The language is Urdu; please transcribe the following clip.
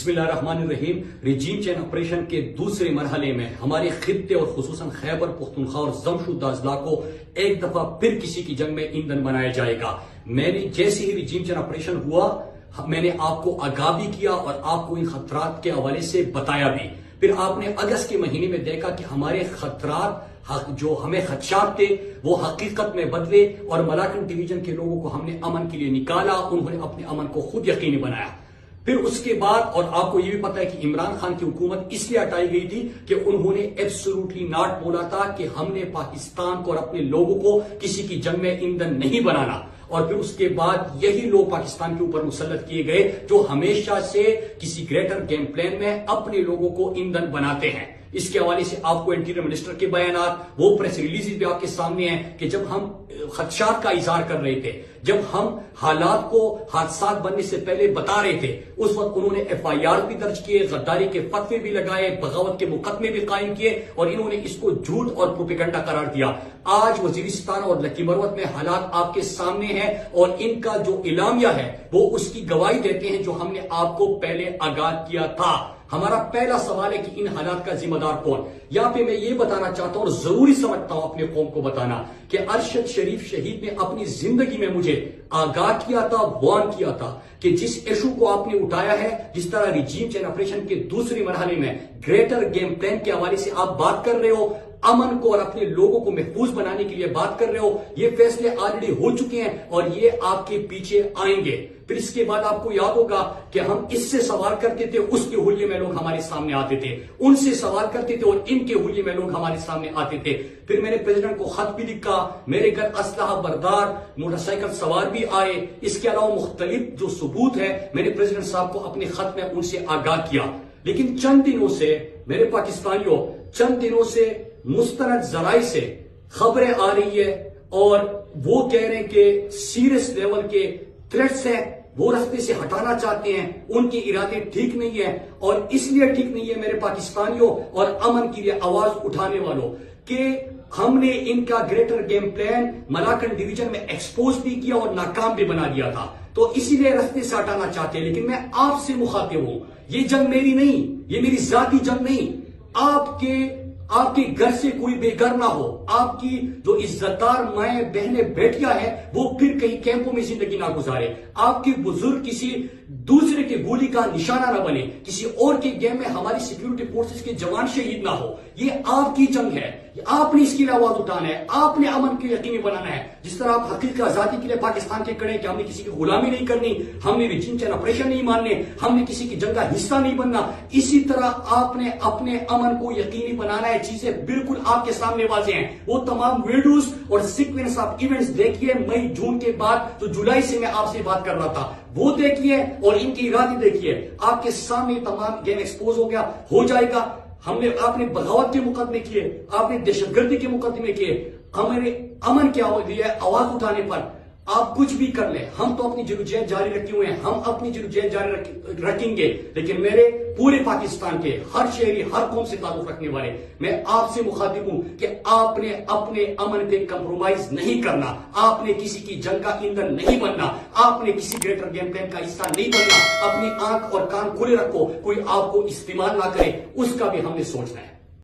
بسم اللہ الرحمن الرحیم۔ ریجیم چین آپریشن کے دوسرے مرحلے میں ہمارے خطے اور خصوصاً خیبر پختونخوا اور زمشودہ اضلاع کو ایک دفعہ پھر کسی کی جنگ میں ایندھن بنایا جائے گا۔ میں نے جیسے ہی ریجیم چین آپریشن ہوا میں نے آپ کو آگاہ بھی کیا اور آپ کو ان خطرات کے حوالے سے بتایا بھی۔ پھر آپ نے اگست کے مہینے میں دیکھا کہ ہمارے خطرات جو ہمیں خدشات تھے وہ حقیقت میں بدلے اور ملاکنڈ ڈویژن کے لوگوں کو ہم نے امن کے لیے نکالا، انہوں نے اپنے امن کو خود یقینی بنایا۔ پھر اس کے بعد اور آپ کو یہ بھی پتا ہے کہ عمران خان کی حکومت اس لیے ہٹائی گئی تھی کہ انہوں نے ایبسولوٹلی ناٹ بولا تھا کہ ہم نے پاکستان کو اور اپنے لوگوں کو کسی کی جنگ میں ایندھن نہیں بنانا، اور پھر اس کے بعد یہی لوگ پاکستان کے اوپر مسلط کیے گئے جو ہمیشہ سے کسی گریٹر گیم پلان میں اپنے لوگوں کو ایندھن بناتے ہیں۔ اس کے حوالے سے آپ کو انٹیریئر منسٹر کے بیانات، وہ پریس ریلیز بھی آپ کے سامنے ہیں کہ جب ہم خدشات کا اظہار کر رہے تھے، جب ہم حالات کو حادثات بننے سے پہلے بتا رہے تھے، اس وقت انہوں نے ایف آئی آر بھی درج کیے، غداری کے فتوے بھی لگائے، بغاوت کے مقدمے بھی قائم کیے اور انہوں نے اس کو جھوٹ اور پروپیگنڈا قرار دیا۔ آج وزیرستان اور لکی مروت میں حالات آپ کے سامنے ہیں اور ان کا جو اعلامیہ ہے وہ اس کی گواہی دیتے ہیں جو ہم نے آپ کو پہلے آگاہ کیا تھا۔ ہمارا پہلا سوال ہے کہ ان حالات کا ذمہ دار کون؟ یہاں پہ میں یہ بتانا چاہتا ہوں اور ضروری سمجھتا ہوں اپنے قوم کو بتانا کہ ارشد شریف شہید نے اپنی زندگی میں مجھے آگاہ کیا تھا، وارن کیا تھا کہ جس ایشو کو آپ نے اٹھایا ہے، جس طرح ریجیم چین آپریشن کے دوسرے مرحلے میں گریٹر گیم پلان کے حوالے سے آپ بات کر رہے ہو، امن کو اور اپنے لوگوں کو محفوظ بنانے کے لیے بات کر رہے ہو، یہ فیصلے آلریڈی ہو چکے ہیں اور یہ آپ کے پیچھے آئیں گے۔ پھر اس کے بعد آپ کو یاد ہوگا کہ ہم اس سے سوال کرتے تھے، اس کے حلیے میں لوگ ہمارے سامنے آتے تھے، ان سے سوال کرتے تھے اور ان کے حلیے میں لوگ ہمارے سامنے آتے تھے۔ پھر میں نے پریزیڈنٹ کو خط بھی لکھا، میرے گھر اسلحہ بردار موٹر سائیکل سوار بھی آئے، اس کے علاوہ مختلف جو ثبوت ہے میں نے پریزیڈنٹ صاحب کو اپنے خط میں ان سے آگاہ کیا۔ لیکن چند دنوں سے میرے پاکستانیوں، چند دنوں سے مستند ذرائع سے خبریں آ رہی ہے اور وہ کہہ رہے ہیں کہ سیریس لیول کے تھریٹس ہیں، وہ رستے سے ہٹانا چاہتے ہیں، ان کے ارادے ٹھیک نہیں ہیں اور اس لیے ٹھیک نہیں ہے میرے پاکستانیوں اور امن کے لیے آواز اٹھانے والوں کہ ہم نے ان کا greater game plan Malakand division میں ایکسپوز بھی کیا اور ناکام بھی بنا دیا تھا، تو اسی لیے رستے سے ہٹانا چاہتے ہیں۔ لیکن میں آپ سے مخاطب ہوں، یہ جنگ میری نہیں، یہ میری ذاتی جنگ نہیں۔ آپ کے گھر سے کوئی بے گھر نہ ہو، آپ کی جو عزت دار مائیں بہنیں بیٹیاں ہیں وہ پھر کہیں کیمپوں میں زندگی نہ گزارے، آپ کے بزرگ کسی دوسرے کے گولی کا نشانہ نہ بنے، کسی اور کے گیم میں ہماری سیکیورٹی فورسز کے جوان شہید نہ ہو۔ یہ آپ کی جنگ ہے، آپ نے اس کی آواز اٹھانا ہے، آپ نے امن کو یقینی بنانا ہے۔ جس طرح آپ حقیقی آزادی کے لیے پاکستان کے کڑے کہ ہم نے کسی کی غلامی نہیں کرنی، ہم نے ریجیم چین آپریشن نہیں ماننے، ہم نے کسی کی جنگ کا حصہ نہیں بننا، اسی طرح آپ نے اپنے امن کو یقینی بنانا ہے۔ چیزیں بالکل آپ کے سامنے واضح ہیں، وہ تمام ویڈیوز اور سیکوینس آف ایونٹس دیکھیے، مئی جون کے بعد تو جولائی سے میں آپ سے بات کر رہا تھا، وہ دیکھیے اور ان کی ارادے دیکھیے، آپ کے سامنے تمام گیم ایکسپوز ہو جائے گا۔ آپ نے بغاوت کے مقدمے کیے، آپ نے دہشت گردی کے مقدمے کیے، ہمارے امن کے لیے آواز اٹھانے پر آپ کچھ بھی کر لیں، ہم تو اپنی جدوجہد جاری رکھے ہوئے ہیں، ہم اپنی جدوجہد جاری رکھیں گے۔ لیکن میرے پورے پاکستان کے ہر شہری، ہر قوم سے تعلق رکھنے والے، میں آپ سے مخاطب ہوں کہ آپ نے اپنے امن پہ کمپرومائز نہیں کرنا، آپ نے کسی کی جنگ کا ایندھن نہیں بننا، آپ نے کسی گریٹر گیم پلان کا حصہ نہیں بننا۔ اپنی آنکھ اور کان کھلے رکھو، کوئی آپ کو استعمال نہ کرے، اس کا بھی ہم نے سوچنا ہے۔